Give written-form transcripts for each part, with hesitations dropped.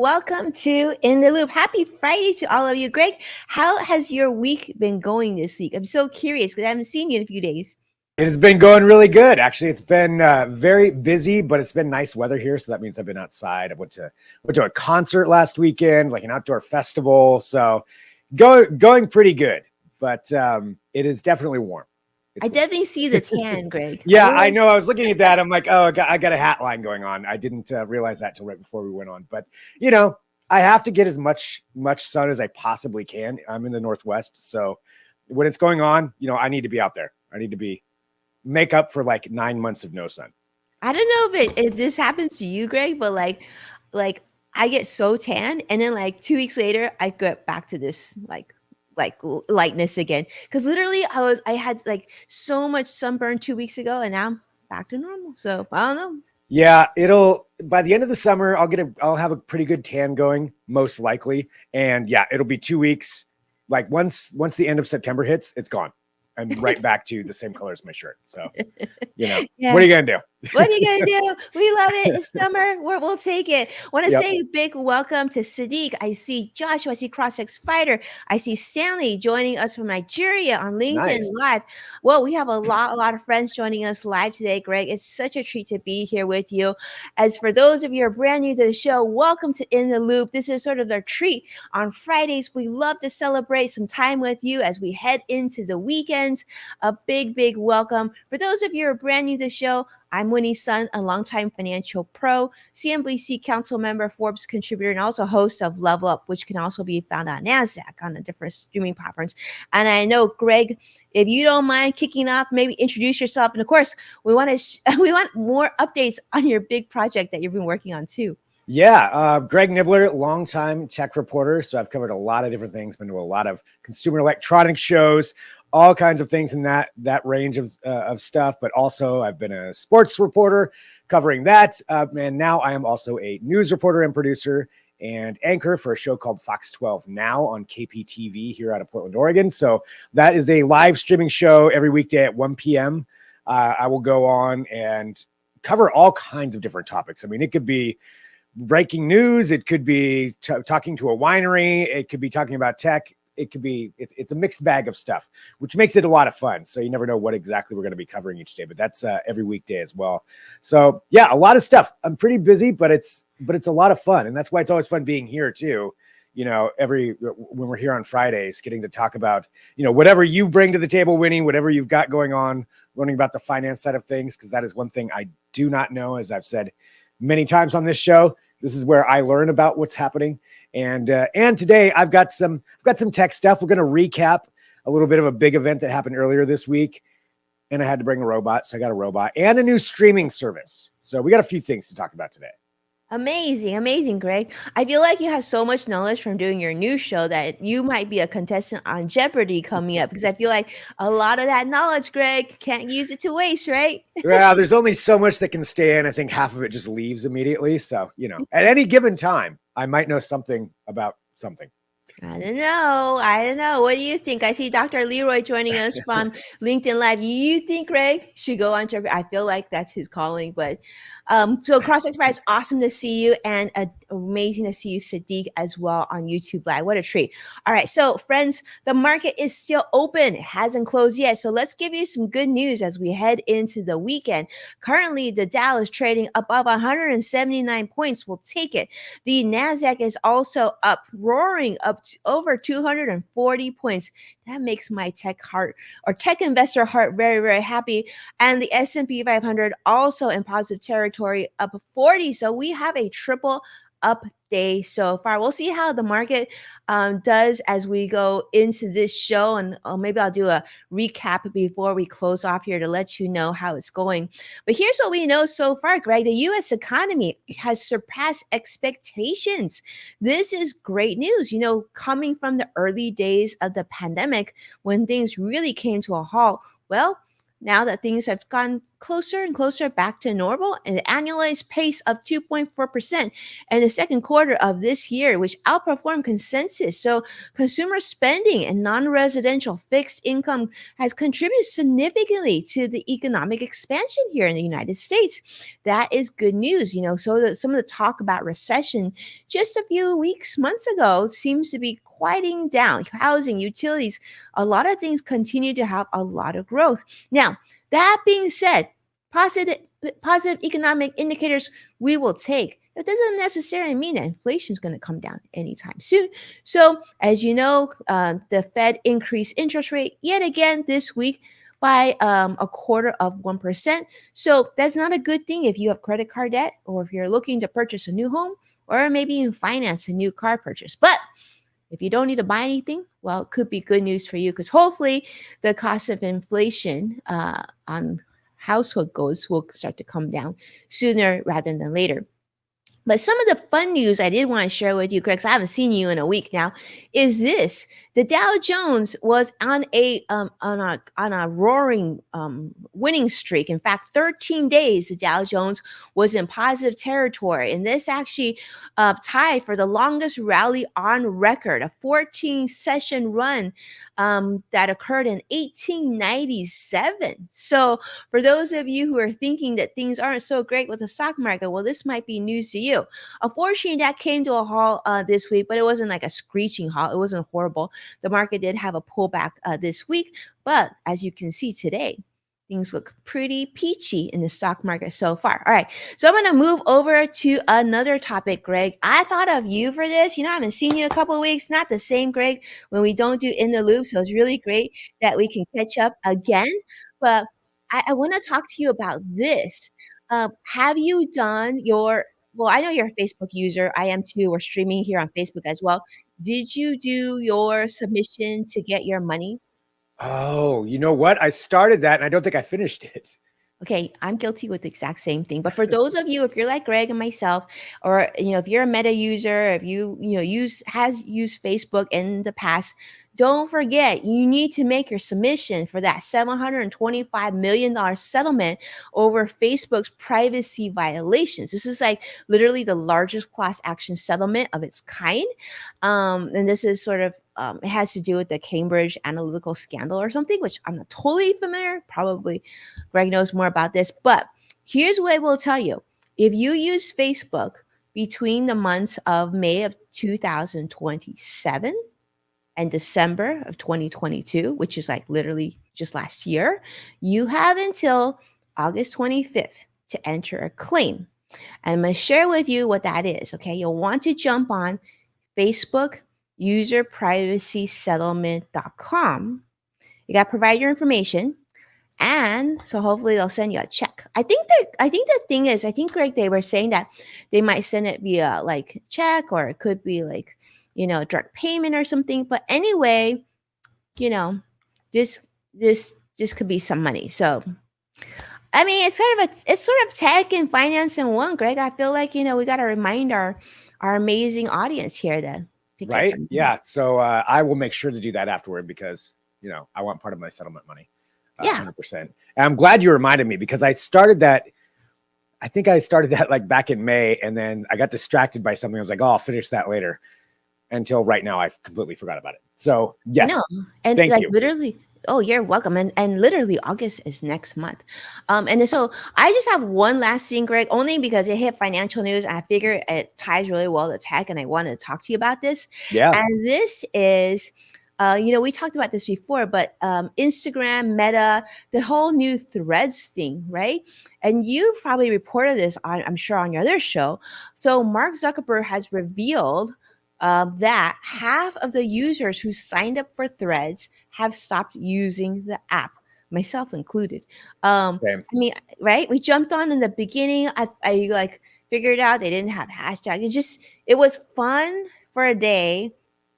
welcome to In the Loop. Happy Friday to all of you. Greg, how has your week been going this week? I'm so curious because I haven't seen you in a few days. It has been going really good. Actually, it's been very busy, but it's been nice weather here, so that means I've been outside. I went to a concert last weekend, like an outdoor festival. So going pretty good, but it is definitely warm. I It's warm. definitely see the tan, Greg. Yeah, I know. I was looking at that. I'm like, oh, I got a hat line going on. I didn't realize that till right before we went on. But you know, I have to get as much sun as I possibly can. I'm in the Northwest, so when it's going on, I need to be out there. I need to be make up for like 9 months of no sun. I don't know if this happens to you, Greg, but like I get so tan, and then like 2 weeks later, I get back to this lightness again. Because literally, I had like so much sunburn 2 weeks ago, and now I'm back to normal. So I don't know. Yeah, it'll by the end of the summer, I'll have a pretty good tan going, most likely. And yeah, it'll be 2 weeks. Like once the end of September hits, it's gone. I'm right back to the same color as my shirt. So, Yeah. what are you gonna do? What are you gonna do? We love it. It's summer. We'll take it. Want to Yep. say a big welcome to Sadiq. I see Joshua. I see CrossX Fighter. I see Stanley joining us from Nigeria on LinkedIn Nice. Live. Well, we have a lot of friends joining us live today, Greg. It's such a treat to be here with you. As for those of you who are brand new to the show, welcome to In the Loop. This is sort of the treat. On Fridays, we love to celebrate some time with you as we head into the weekends. A big welcome. For those of you who are brand new to the show, I'm Winnie Sun, a longtime financial pro, CNBC council member, Forbes contributor, and also host of Level Up, which can also be found on NASDAQ on the different streaming platforms. And I know, Greg, if you don't mind kicking off, maybe introduce yourself. And of course, we want we want more updates on your big project that you've been working on too. Yeah, Greg Nibbler, longtime tech reporter. So I've covered a lot of different things, been to a lot of consumer electronics shows, all kinds of things in that range of stuff. But also I've been a sports reporter covering that. And now I am also a news reporter and producer and anchor for a show called Fox 12 Now on KPTV here out of Portland, Oregon. So that is a live streaming show every weekday at 1 p.m. I will go on and cover all kinds of different topics. I mean, it could be breaking news. It could be talking to a winery. It could be talking about tech. It could be, it's a mixed bag of stuff, which makes it a lot of fun. So you never know what exactly we're going to be covering each day, but that's every weekday as well. So yeah, a lot of stuff. I'm pretty busy, but it's a lot of fun. And that's why it's always fun being here too. When we're here on Fridays, getting to talk about, whatever you bring to the table, Winnie, whatever you've got going on, learning about the finance side of things. Cause that is one thing I do not know. As I've said many times on this show, this is where I learn about what's happening. And today I've got some tech stuff. We're going to recap a little bit of a big event that happened earlier this week. And I had to bring a robot. So I got a robot and a new streaming service. So we got a few things to talk about today. Amazing, Greg. I feel like you have so much knowledge from doing your news show that you might be a contestant on Jeopardy coming up, because I feel like a lot of that knowledge, Greg, can't use it to waste, right? Yeah, there's only so much that can stay in. I think half of it just leaves immediately. So, at any given time, I might know something about something. I don't know. What do you think? I see Dr. Leroy joining us from LinkedIn Live. You think Greg should go on Jeopardy? I feel like that's his calling. But so CrossX Fighter, it's awesome to see you, and amazing to see you, Sadiq, as well on YouTube Live. What a treat. All right. So friends, the market is still open. It hasn't closed yet. So let's give you some good news as we head into the weekend. Currently, the Dow is trading above 179 points. We'll take it. The NASDAQ is also up, roaring up to over 240 points. That makes my tech investor heart very happy. And the S&P 500 also in positive territory, up 40. So we have a triple up day so far. We'll see how the market does as we go into this show, and maybe I'll do a recap before we close off here to let you know how it's going. But here's what we know so far, Greg. The U.S. economy has surpassed expectations. This is great news. Coming from the early days of the pandemic when things really came to a halt. Well, now that things have gone closer and closer back to normal, and the annualized pace of 2.4% in the second quarter of this year, which outperformed consensus. So consumer spending and non-residential fixed income has contributed significantly to the economic expansion here in the United States. That is good news. So that some of the talk about recession just a few weeks, months ago seems to be quieting down. Housing, utilities, a lot of things continue to have a lot of growth. Now, that being said, positive positive economic indicators we will take. It doesn't necessarily mean that inflation is going to come down anytime soon. So, as you know, the Fed increased interest rate yet again this week by a quarter of 1%. So that's not a good thing if you have credit card debt or if you're looking to purchase a new home or maybe even finance a new car purchase. But if you don't need to buy anything, well, it could be good news for you because hopefully the cost of inflation on household goods will start to come down sooner rather than later. But some of the fun news I did want to share with you, Greg, 'cause I haven't seen you in a week now, is this: the Dow Jones was on a roaring winning streak. In fact, 13 days the Dow Jones was in positive territory, and this actually tied for the longest rally on record, a 14 session run that occurred in 1897. So for those of you who are thinking that things aren't so great with the stock market, well, this might be news to you. Unfortunately, that came to a halt this week, but it wasn't like a screeching halt. It wasn't horrible. The market did have a pullback this week, but as you can see today, things look pretty peachy in the stock market so far. All right, so I'm going to move over to another topic, Greg. I thought of you for this. I haven't seen you in a couple of weeks. Not the same, Greg, when we don't do In the Loop. So it's really great that we can catch up again. But I want to talk to you about this. Have you done your well, I know you're a Facebook user. I am too. We're streaming here on Facebook as well. Did you do your submission to get your money? Oh, you know what? I started that and I don't think I finished it. Okay, I'm guilty with the exact same thing. But for those of you, if you're like Greg and myself, or if you're a Meta user, if you has used Facebook in the past, don't forget you need to make your submission for that $725 million settlement over Facebook's privacy violations. This is like literally the largest class action settlement of its kind, and this is sort of it has to do with the Cambridge Analytical scandal or something, which I'm not totally familiar. Probably Greg knows more about this, but here's what I will tell you. If you use Facebook between the months of May of 2027 and December of 2022, which is like literally just last year, you have until August 25th to enter a claim. And I'm going to share with you what that is. Okay. You'll want to jump on Facebook userprivacysettlement.com. You got to provide your information. And so hopefully they'll send you a check. I think the thing is, I think Greg, they were saying that they might send it via like check or it could be like, direct payment or something. But anyway, you know, this this could be some money. So I mean, it's sort of tech and finance in one, Greg. I feel like, we got to remind our amazing audience here to get Right? them. Yeah. So I will make sure to do that afterward because, I want part of my settlement money. Yeah. 100%. And I'm glad you reminded me because I started that. I think I started that like back in May and then I got distracted by something. I was like, oh, I'll finish that later until right now. I've completely forgot about it. So yes, No, and thank like you. literally, oh, you're welcome. And literally August is next month. And so I just have one last thing, Greg, only because it hit financial news. And I figure it ties really well to tech, and I wanted to talk to you about this. Yeah. And this is, we talked about this before, but Instagram, Meta, the whole new Threads thing, right? And you probably reported this on, I'm sure, on your other show. So Mark Zuckerberg has revealed that half of the users who signed up for Threads have stopped using the app, myself included. Same. I mean, right? We jumped on in the beginning. I like figured out they didn't have hashtag. It was fun for a day,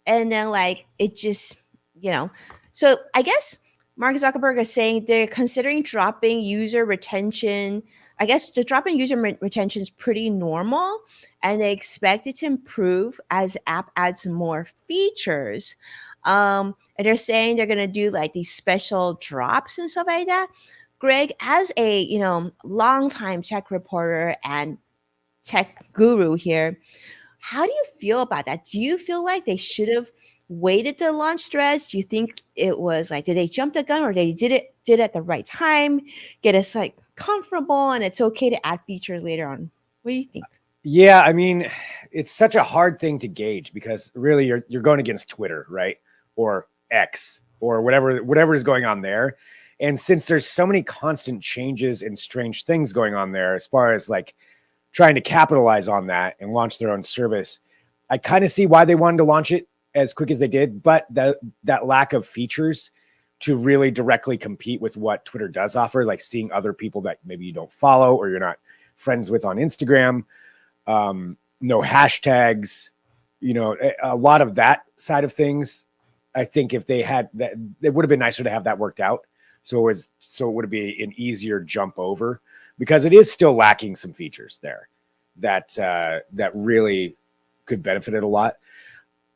and then like it just, So I guess Mark Zuckerberg is saying they're considering dropping user retention. I guess the drop in user retention is pretty normal, and they expect it to improve as the app adds more features. And they're saying they're gonna do like these special drops and stuff like that. Greg, as a longtime tech reporter and tech guru here, how do you feel about that? Do you feel like they should have waited to launch Threads? Do you think it was like, did they jump the gun, or they did it at the right time, get us like comfortable, and it's okay to add features later on? What do you think? Yeah, I mean, it's such a hard thing to gauge because really you're going against Twitter, right? Or X or whatever is going on there. And since there's so many constant changes and strange things going on there as far as like trying to capitalize on that and launch their own service, I kind of see why they wanted to launch it as quick as they did, but that lack of features to really directly compete with what Twitter does offer, like seeing other people that maybe you don't follow or you're not friends with on Instagram, no hashtags, a lot of that side of things. I think if they had that, it would have been nicer to have that worked out. So it would be an easier jump over, because it is still lacking some features there that really could benefit it a lot.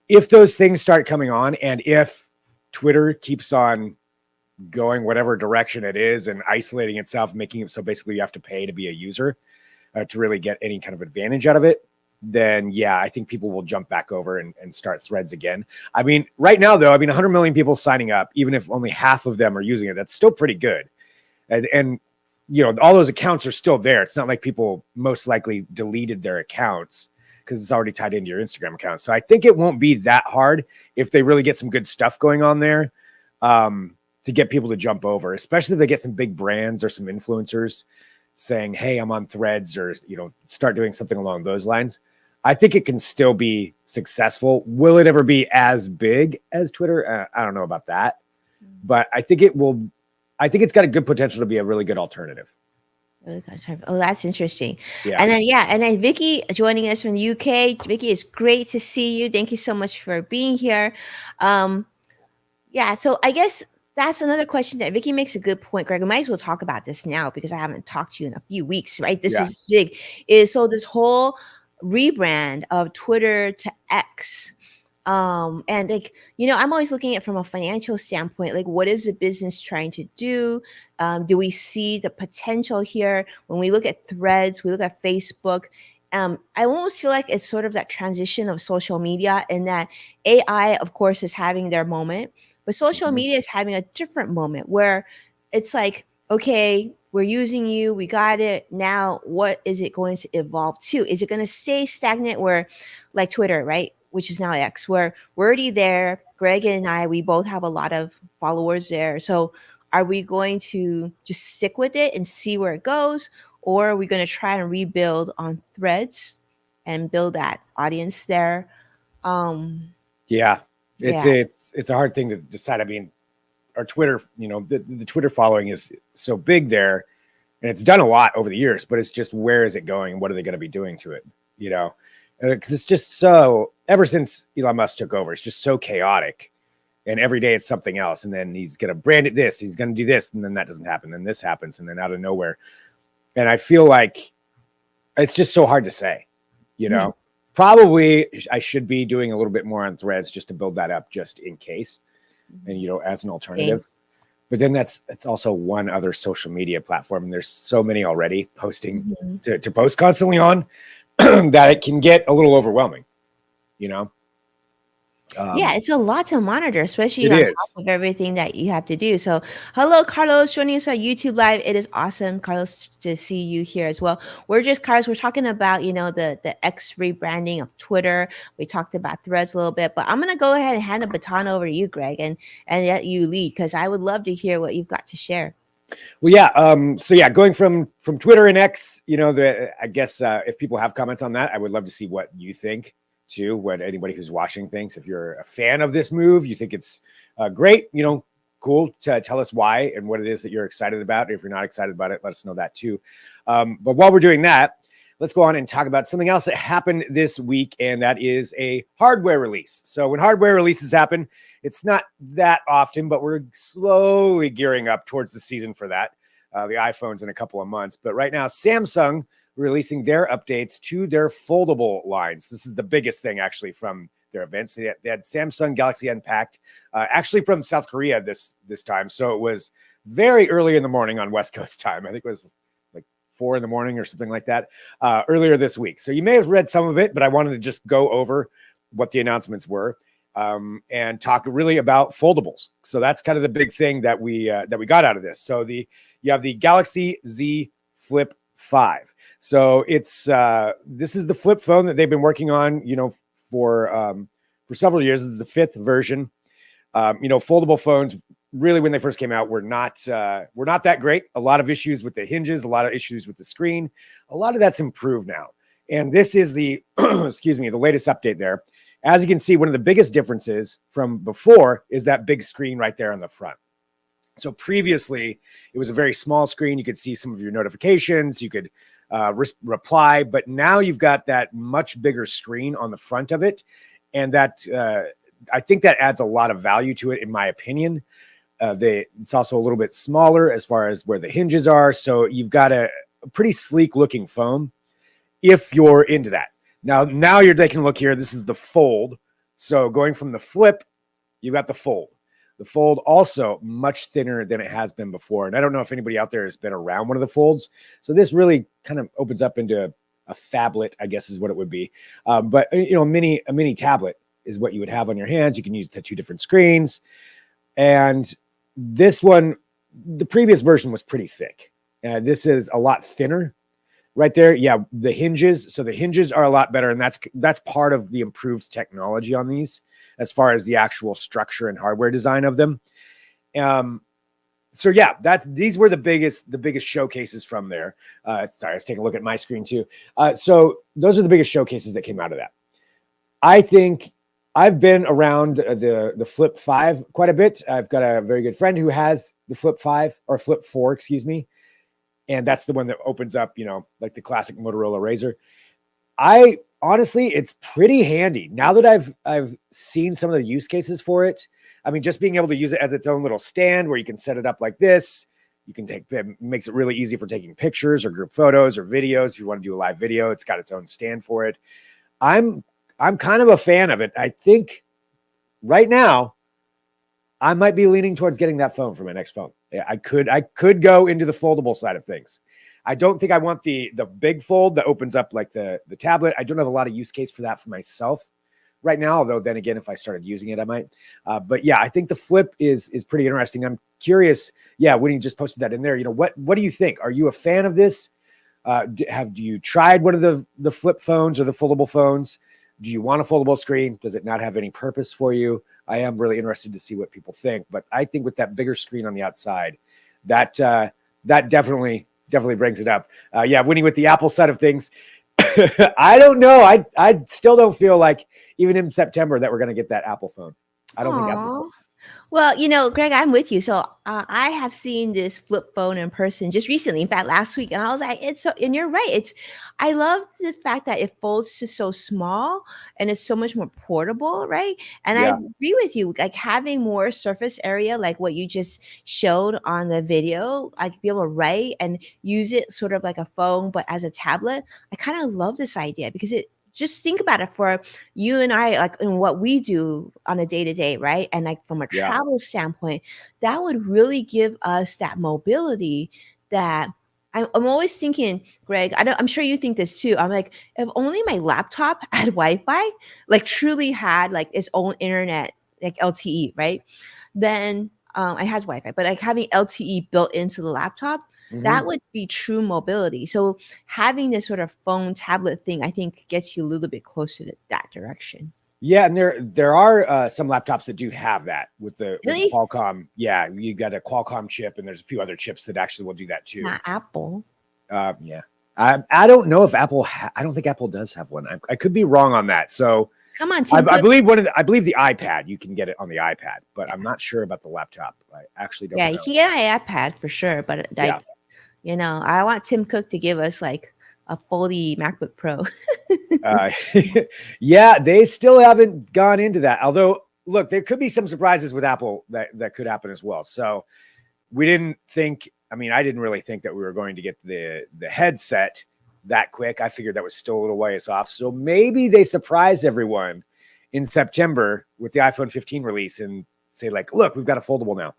If those things start coming on, and if Twitter keeps on going whatever direction it is and isolating itself, making it so basically you have to pay to be a user to really get any kind of advantage out of it, then yeah, I think people will jump back over and start Threads again. I mean, right now though, 100 million people signing up, even if only half of them are using it, that's still pretty good. And all those accounts are still there. It's not like people most likely deleted their accounts because it's already tied into your Instagram account. So I think it won't be that hard if they really get some good stuff going on there to get people to jump over, especially if they get some big brands or some influencers saying, hey, I'm on Threads, or, start doing something along those lines. I think it can still be successful. Will it ever be as big as Twitter? I don't know about that, but I think it will. I think it's got a good potential to be a really good alternative. Oh, that's interesting. Yeah. And then Vicky joining us from the UK. Vicky, it's great to see you. Thank you so much for being here. So I guess that's another question that Vicky makes a good point, Greg. We might as well talk about this now because I haven't talked to you in a few weeks, right? This is big. So this whole rebrand of Twitter to X. And like, I'm always looking at it from a financial standpoint, like what is the business trying to do? Do we see the potential here? When we look at Threads, we look at Facebook. I almost feel like it's sort of that transition of social media, and that AI, of course, is having their moment, but social media is having a different moment where it's like, okay, we're using you, we got it. Now, what is it going to evolve to? Is it going to stay stagnant where, like Twitter, right? Which is now X, where we're already there. Greg and I, we both have a lot of followers there. So are we going to just stick with it and see where it goes? Or are we going to try and rebuild on Threads and build that audience there? Yeah. It's a hard thing to decide. I mean, our Twitter, the Twitter following is so big there, and it's done a lot over the years, but it's just, where is it going? What are they going to be doing to it? Because it's just so, ever since Elon Musk took over, it's just so chaotic, and every day it's something else. And then he's going to brand it this, he's going to do this, and then that doesn't happen. Then this happens. And then out of nowhere. And I feel like it's just so hard to say, probably I should be doing a little bit more on Threads just to build that up just in case. And, as an alternative. But then that's also one other social media platform. And there's so many already posting to post constantly on that it can get a little overwhelming, it's a lot to monitor, especially on top of everything that you have to do. So hello, Carlos, joining us on YouTube Live. It is awesome, Carlos, to see you here as well. We're talking about, the X rebranding of Twitter. We talked about Threads a little bit, but I'm going to go ahead and hand the baton over to you, Greg, and let you lead, because I would love to hear what you've got to share. Well, yeah. So yeah, going from Twitter and X, I guess if people have comments on that, I would love to see what you think too, what anybody who's watching thinks. If you're a fan of this move, you think it's great, cool, to tell us why and what it is that you're excited about. If you're not excited about it, let us know that too. But while we're doing that, let's go on and talk about something else that happened this week, and that is a hardware release. So when hardware releases happen, it's not that often, but we're slowly gearing up towards the season for that. The iPhone's in a couple of months, but right now Samsung releasing their updates to their foldable lines. This is the biggest thing actually from their events. They had Samsung Galaxy Unpacked, actually from South Korea this time. So it was very early in the morning on West Coast time. I think it was like 4 a.m. or something like that earlier this week. So you may have read some of it, but I wanted to just go over what the announcements were and talk really about foldables. So that's kind of the big thing that we got out of this. So you have the Galaxy Z Flip 5. So it's this is the flip phone that they've been working on, for several years. This is the 5th version. Foldable phones really, when they first came out, were not that great. A lot of issues with the hinges, a lot of issues with the screen. A lot of that's improved now. And this is the excuse me, the latest update there. As you can see, one of the biggest differences from before is that big screen right there on the front. So previously, it was a very small screen. You could see some of your notifications. You could reply, but now you've got that much bigger screen on the front of it. And that I think that adds a lot of value to it, in my opinion. It's also a little bit smaller as far as where the hinges are. So you've got a pretty sleek looking phone if you're into that. Now you're taking a look here. This is the Fold. So going from the Flip, you got the Fold. The Fold also much thinner than it has been before. And I don't know if anybody out there has been around one of the Folds. So this really kind of opens up into a phablet, I guess is what it would be. But a mini tablet is what you would have on your hands. You can use the 2 different screens. And this one, the previous version was pretty thick. This is a lot thinner. Right there, yeah, the hinges. So the hinges are a lot better, and that's part of the improved technology on these, as far as the actual structure and hardware design of them. So yeah, these were the biggest showcases from there. Sorry, I was taking a look at my screen too. So those are the biggest showcases that came out of that. I think I've been around the Flip 5 quite a bit. I've got a very good friend who has the Flip 5 or Flip 4, excuse me. And that's the one that opens up, like the classic Motorola Razr. I honestly, it's pretty handy now that I've seen some of the use cases for it. I mean, just being able to use it as its own little stand where you can set it up like this. It makes it really easy for taking pictures or group photos or videos. If you want to do a live video, it's got its own stand for it. I'm kind of a fan of it. I think right now I might be leaning towards getting that phone for my next phone. I could go into the foldable side of things. I don't think I want the big fold that opens up like the tablet. I don't have a lot of use case for that for myself right now, although then again, if I started using it, I might. But yeah, I think the Flip is pretty interesting. I'm curious. Yeah, when you just posted that in there, what do you think? Are you a fan of this? Have you tried one of the flip phones or the foldable phones? Do you want a foldable screen? Does it not have any purpose for you? I am really interested to see what people think, but I think with that bigger screen on the outside, that definitely brings it up. Yeah, winning with the Apple side of things. I don't know. I still don't feel like even in September that we're going to get that Apple phone. I don't think Apple phone. Well, Greg, I'm with you. So I have seen this flip phone in person just recently. In fact, last week, and I was like, and you're right. I love the fact that it folds to so small and it's so much more portable, right? And I Yeah. agree with you. Like having more surface area, like what you just showed on the video, like be able to write and use it sort of like a phone, but as a tablet. I kind of love this idea because just think about it for you and I, like in what we do on a day to day, right? And like from a Yeah. travel standpoint, that would really give us that mobility that I'm always thinking, Greg, I'm sure you think this too. I'm like, if only my laptop had Wi-Fi, like truly had like its own internet, like LTE, right? Then it has Wi-Fi, but like having LTE built into the laptop, Mhm. that would be true mobility. So having this sort of phone tablet thing, I think gets you a little bit closer to that direction. Yeah, and there are some laptops that do have that with the Really? Qualcomm. Yeah, you got a Qualcomm chip, and there's a few other chips that actually will do that too. Not Apple. Yeah, I don't know if Apple. I don't think Apple does have one. I could be wrong on that. So Come on, I Tim Cook. believe I believe the iPad. You can get it on the iPad, but I'm not sure about the laptop. I actually don't Yeah, you know. can get an iPad for sure, but Yeah. like, I want Tim Cook to give us like a foldy MacBook Pro. Uh, yeah, they still haven't gone into that. Although, look, there could be some surprises with Apple that could happen as well. So we didn't think. I mean, I didn't really think that we were going to get the headset that quick. I figured that was still a little ways off. So maybe they surprise everyone in September with the iPhone 15 release and say like, look, we've got a foldable now.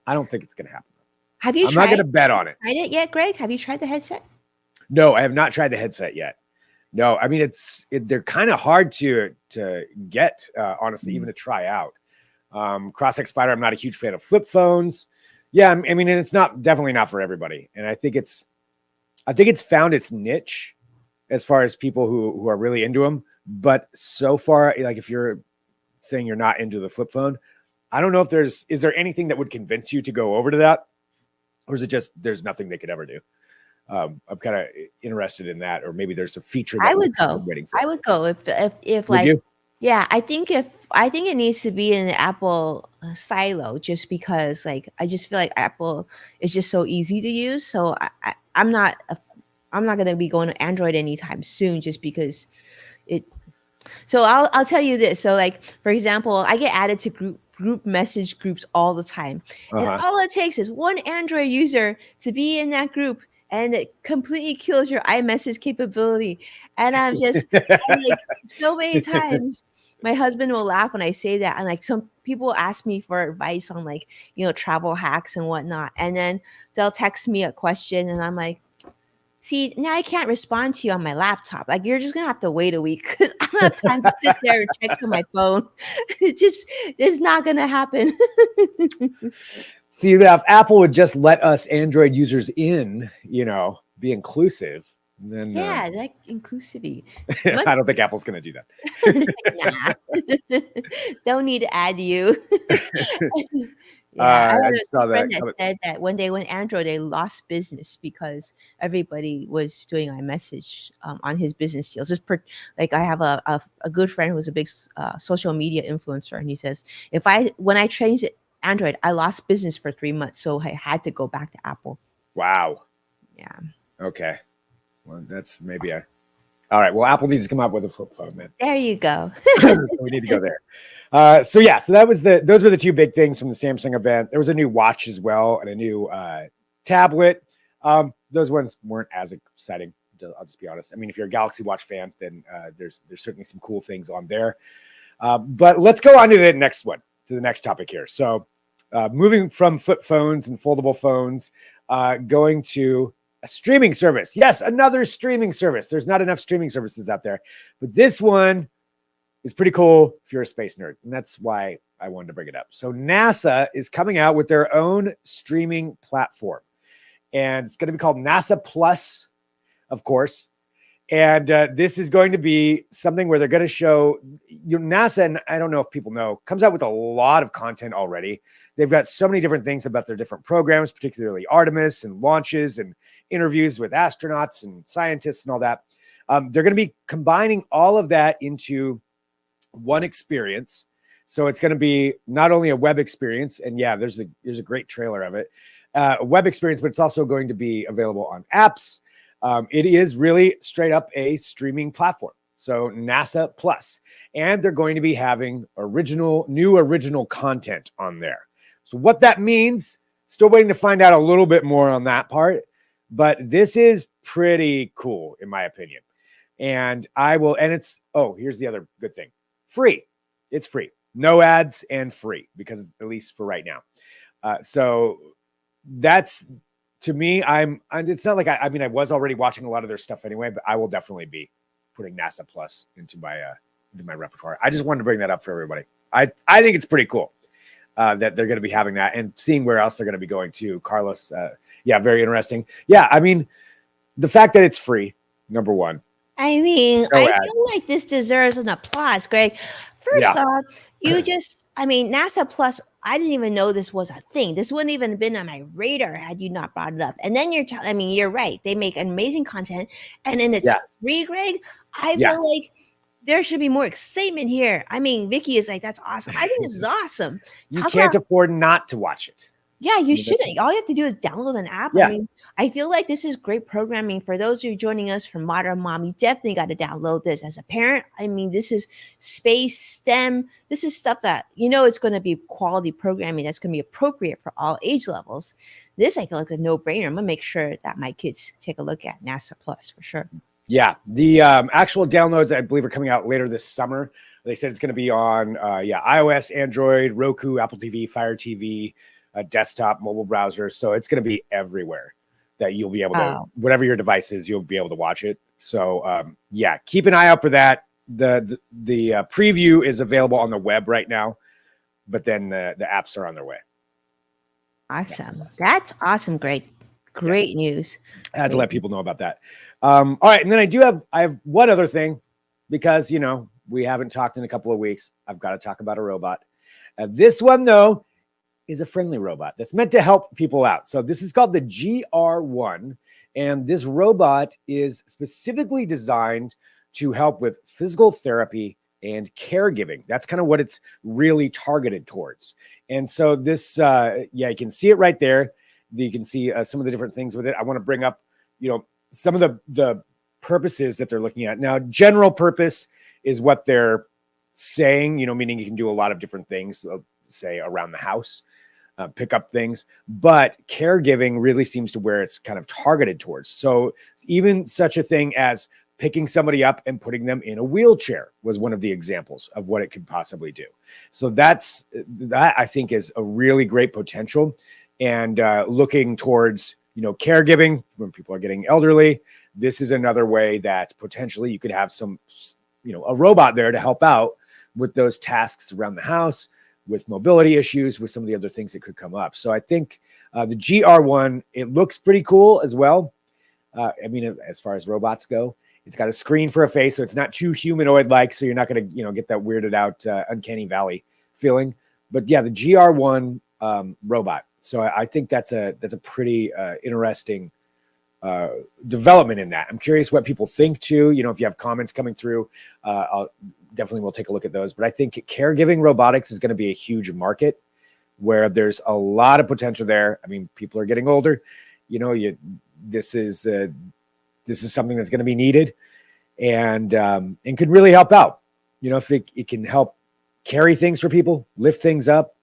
I don't think it's going to happen. Have you I'm not going tried to bet on it. it yet, Greg? Have you tried the headset? No, I have not tried the headset yet. No, I mean they're kind of hard to get, honestly, even to try out. CrossX Spider, I'm not a huge fan of flip phones. Yeah, I mean it's definitely not for everybody, and I think it's found its niche as far as people who are really into them. But so far, like if you're saying you're not into the flip phone, I don't know if is there anything that would convince you to go over to that, or is it just there's nothing they could ever do? I'm kind of interested in that, or maybe there's a feature that I would we're go. waiting for. I would go if Would like, you? yeah, I think it needs to be in the Apple silo, just because like I just feel like Apple is just so easy to use. So I'm not gonna be going to Android anytime soon, just because it. So I'll tell you this. So like for example, I get added to group message groups all the time, and Uh-huh. all it takes is one Android user to be in that group, and it completely kills your iMessage capability. And and like so many times, my husband will laugh when I say that, and like some people ask me for advice on like travel hacks and whatnot, and then they'll text me a question, and I'm like, see, now I can't respond to you on my laptop. Like you're just gonna have to wait a week because I don't have time to sit there and text on my phone. It's not gonna happen. See, if Apple would just let us Android users in, be inclusive, then Yeah, that inclusivity. I Must don't think Apple's going to do nah. Don't need to add you. that. Yeah, I I had just a saw friend that that coming. said that when they went Android, they lost business because everybody was doing iMessage on his business deals. Like I have a good friend who's a big social media influencer, and he says when I changed it Android, I lost business for 3 months, so I had to go back to Apple. Wow. Yeah, Okay. Well, that's maybe all right. Well, Apple needs to come up with a flip phone then. there you go. So we need to go there. So those were the two big things from the Samsung event. There was a new watch as well and a new tablet. Those ones weren't as exciting. I'll just be honest. I mean, if you're a Galaxy Watch fan, then there's certainly some cool things on there. But let's go on to the next one, to the next topic here. So moving from flip phones and foldable phones, going to a streaming service. Yes, another streaming service. There's not enough streaming services out there, but this one is pretty cool if you're a space nerd. And that's why I wanted to bring it up. So NASA is coming out with their own streaming platform, and it's going to be called NASA Plus, of course. And this is going to be something where they're going to show NASA, and I don't know if people know, comes out with a lot of content already. They've got so many different things about their different programs, particularly Artemis and launches and interviews with astronauts and scientists and all that. They're going to be combining all of that into one experience. So it's going to be not only a web experience, and yeah, there's a great trailer of it, a web experience, but it's also going to be available on apps. It is really straight up a streaming platform. So NASA Plus, and they're going to be having new original content on there. So what that means, still waiting to find out a little bit more on that part, but this is pretty cool in my opinion. And here's the other good thing. Free. It's free. No ads and free, because at least for right now. So that's, to me, it's not like I was already watching a lot of their stuff anyway, but I will definitely be putting NASA Plus into my repertoire. I just wanted to bring that up for everybody. I think it's pretty cool that they're going to be having that, and seeing where else they're going to be going to. Carlos, very interesting. Yeah, I mean, the fact that it's free, number one. I mean, No I ads. feel like this deserves an applause, Greg. First Yeah. off, NASA Plus, I didn't even know this was a thing. This wouldn't even have been on my radar had you not brought it up. And then you're right. They make amazing content, and then it's Yeah. free, Greg. I Yeah. feel like there should be more excitement here. I mean, Vicky is like, that's awesome. I think this is awesome. You Talk can't about afford not to watch it. Yeah, you shouldn't. All you have to do is download an app. I Yeah. mean, I feel like this is great programming for those who are joining us from Modern Mom. You definitely got to download this as a parent. I mean, this is space, STEM. This is stuff that it's going to be quality programming that's going to be appropriate for all age levels. This I feel like a no-brainer. I'm gonna make sure that my kids take a look at NASA Plus for sure. Yeah, the actual downloads I believe are coming out later this summer. They said it's going to be on iOS, Android, Roku, Apple TV, Fire TV, desktop, mobile browsers. So it's going to be everywhere that you'll be able to, Wow. whatever your device is, you'll be able to watch it. So yeah, keep an eye out for that. The preview is available on the web right now, but then the apps are on their way. Awesome. That's awesome. Great. Yes, Great news. I had to Great. let people know about that. All right, and then I have one other thing, because we haven't talked in a couple of weeks. I've got to talk about a robot. This one though is a friendly robot that's meant to help people out. So this is called the GR1, and this robot is specifically designed to help with physical therapy and caregiving. That's kind of what it's really targeted towards. And so this, you can see it right there. You can see some of the different things with it. I want to bring up, some of the purposes that they're looking at. Now, general purpose is what they're saying, meaning you can do a lot of different things, say around the house, pick up things, but caregiving really seems to where it's kind of targeted towards. So even such a thing as picking somebody up and putting them in a wheelchair was one of the examples of what it could possibly do. So that I think is a really great potential. And looking towards, caregiving when people are getting elderly, this is another way that potentially you could have some, a robot there to help out with those tasks around the house, with mobility issues, with some of the other things that could come up. So I think the GR1, it looks pretty cool as well. As far as robots go, it's got a screen for a face, so it's not too humanoid-like, so you're not going to, get that weirded out uncanny valley feeling. But yeah, the GR1 robot. So I think that's a pretty interesting development in that. I'm curious what people think too. If you have comments coming through, I'll definitely we'll take a look at those. But I think caregiving robotics is going to be a huge market where there's a lot of potential there. I mean, people are getting older. This is something that's going to be needed, and could really help out. If it can help carry things for people, lift things up.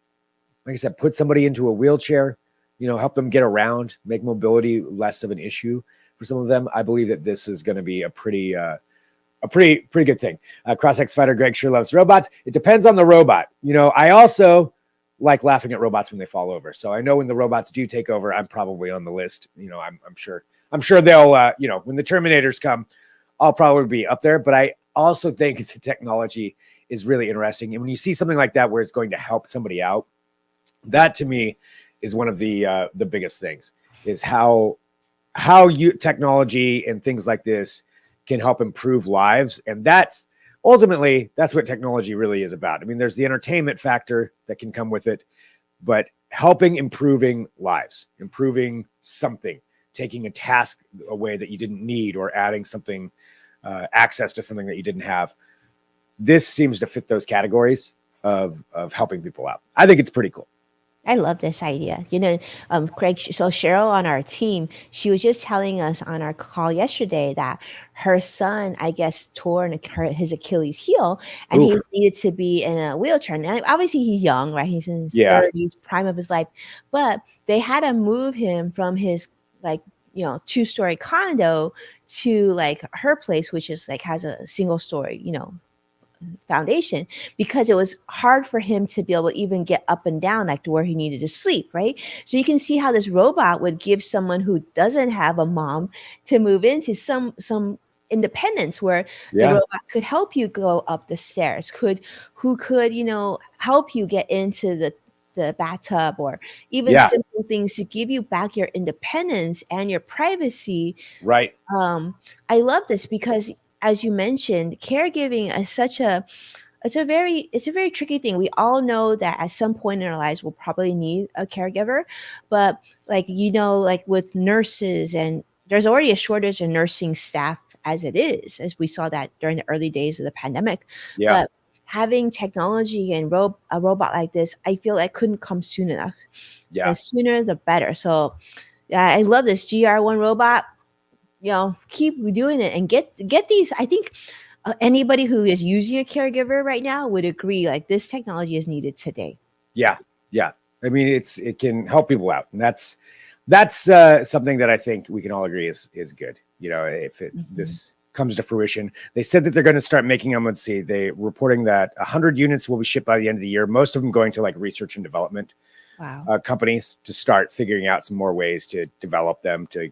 Like I said, put somebody into a wheelchair, help them get around, make mobility less of an issue for some of them. I believe that this is going to be a pretty good thing. CrossX Fighter Greg sure loves robots. It depends on the robot. I also like laughing at robots when they fall over. So I know when the robots do take over, I'm probably on the list. I'm sure they'll, when the Terminators come, I'll probably be up there. But I also think the technology is really interesting. And when you see something like that, where it's going to help somebody out, that to me is one of the biggest things, is how technology and things like this can help improve lives. And that's ultimately, that's what technology really is about. I mean, there's the entertainment factor that can come with it, but improving lives, improving something, taking a task away that you didn't need, or adding something, access to something that you didn't have. This seems to fit those categories of helping people out. I think it's pretty cool. I love this idea. Craig, so Cheryl on our team, she was just telling us on our call yesterday that her son, I guess, tore his Achilles heel, and Oof. he's needed to be in a wheelchair. And obviously he's young, right? He's in his Yeah. 30s, prime of his life. But they had to move him from his, like, 2-story condo to like her place, which is like has a single story, foundation, because it was hard for him to be able to even get up and down like to where he needed to sleep, right? So you can see how this robot would give someone who doesn't have a mom to move into some independence, where the Yeah. robot could help you go up the stairs, could help you get into the bathtub, or even Yeah. simple things to give you back your independence and your privacy. Right. I love this because, as you mentioned, caregiving is it's a very tricky thing. We all know that at some point in our lives we'll probably need a caregiver, but like with nurses, and there's already a shortage of nursing staff as it is, as we saw that during the early days of the pandemic. Yeah. But having technology and a robot like this, I feel like couldn't come soon enough. Yeah. The sooner the better. So yeah, I love this GR1 robot. Keep doing it and get these. I think anybody who is using a caregiver right now would agree, like, this technology is needed today. Yeah. Yeah. I mean, it can help people out. And that's something that I think we can all agree is good. If this comes to fruition, they said that they're going to start making them. Let's see, they reporting that 100 units will be shipped by the end of the year. Most of them going to like research and development. Wow. companies to start figuring out some more ways to develop them to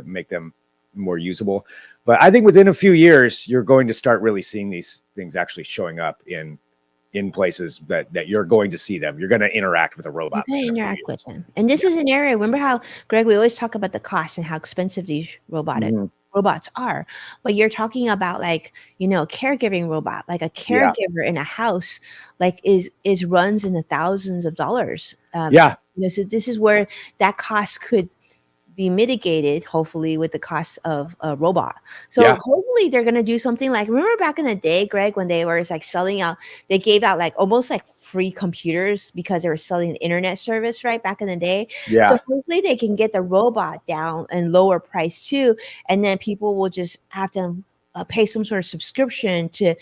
make them more usable. But I think within a few years, you're going to start really seeing these things actually showing up in places that you're going to see them. You're going to interact with a You're robot going to within a few interact with years. them. And this Yeah. is an area, remember how, Greg, we always talk about the cost and how expensive these Mhm. robots are. But you're talking about like, caregiving robot, like a Yeah. caregiver in a house, like is runs in the thousands of dollars. Yeah. So this is where that cost could be mitigated, hopefully, with the cost of a robot. So Yeah. hopefully they're gonna do something like, remember back in the day, Greg, when they were like selling out, they gave out like almost like free computers because they were selling the internet service, right? Back in the day. So Yeah. hopefully they can get the robot down and lower price too, and then people will just have to pay some sort of subscription to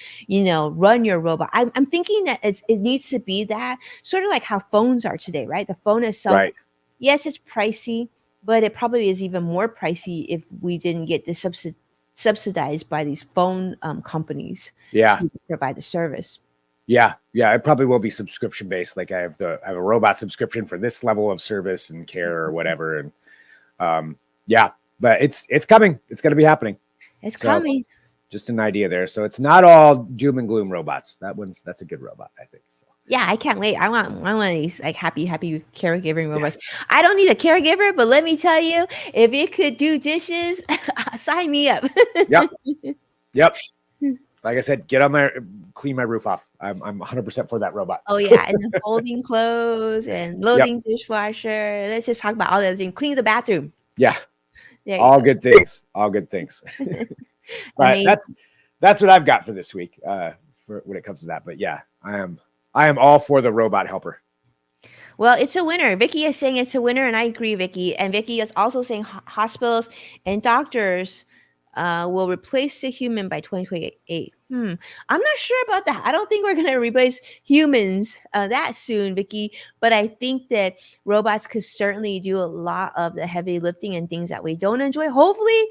run your robot. I'm thinking that it needs to be that sort of like how phones are today, right? The phone itself, Right. yes, it's pricey, but it probably is even more pricey if we didn't get the subsidized by these phone companies Yeah. to provide the service. Yeah. Yeah. It probably will be subscription based. Like I have a robot subscription for this level of service and care or whatever. And yeah, but it's coming. It's going to be happening. It's So coming. just an idea there. So it's not all doom and gloom robots. That's a good robot, I think. So Yeah, I can't wait. I want one of these like happy caregiving robots. I don't need a caregiver, but let me tell you, if it could do dishes, sign me up. yep. Yep. Like I said, clean my roof off. I'm 100% for that robot. Oh yeah, and then folding clothes and Yep. loading dishwasher. Let's just talk about all the other things. Clean the bathroom. Yeah. There you All go. good things. All good things. But Amazing. that's what I've got for this week. For when it comes to that. But yeah, I am all for the robot helper. Well, it's a winner. Vicky is saying it's a winner, and I agree, Vicky. And Vicky is also saying hospitals and doctors will replace the human by 2028. I'm not sure about that. I don't think we're going to replace humans that soon, Vicky. But I think that robots could certainly do a lot of the heavy lifting and things that we don't enjoy. Hopefully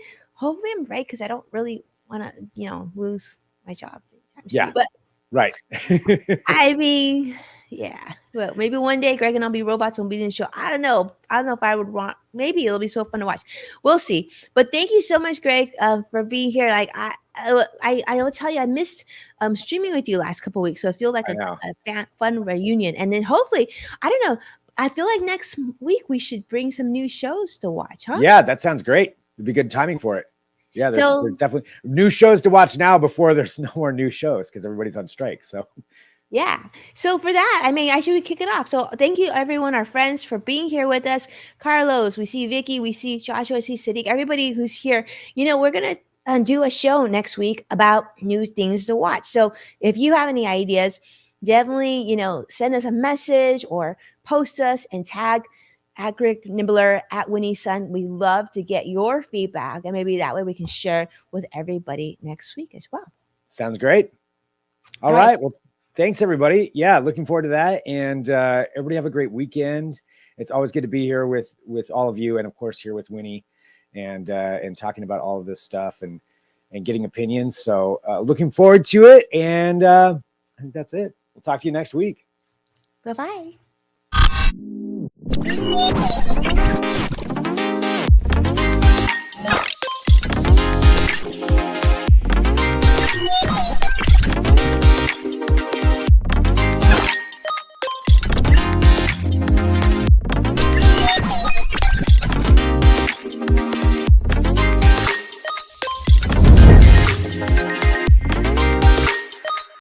I'm right, because I don't really want to, lose my job anytime soon. Yeah. But Right. I mean, yeah. Well, maybe one day Greg and I'll be robots on beating the show. I don't know. I don't know if I would want. Maybe it'll be so fun to watch. We'll see. But thank you so much, Greg, for being here. Like I will tell you, I missed streaming with you last couple of weeks, so I feel like I know. a fun reunion. And then hopefully, I don't know. I feel like next week we should bring some new shows to watch, huh? Yeah, that sounds great. It'd be good timing for it. Yeah, So there's definitely new shows to watch now before there's no more new shows because everybody's on strike. So yeah. So for that, I mean, I should kick it off. So thank you, everyone, our friends, for being here with us. Carlos, we see Vicky, we see Joshua, we see Sadiq, everybody who's here. We're gonna do a show next week about new things to watch. So if you have any ideas, definitely send us a message or post us and tag at Greg Nibbler at Winnie Sun. We love to get your feedback, and maybe that way we can share with everybody next week as well. sounds great. All right. Well, thanks everybody. Yeah, looking forward to that. And everybody have a great weekend. It's always good to be here with all of you, and of course here with Winnie, and talking about all of this stuff and getting opinions. So looking forward to it. And I think that's it. We'll talk to you next week. Bye-bye.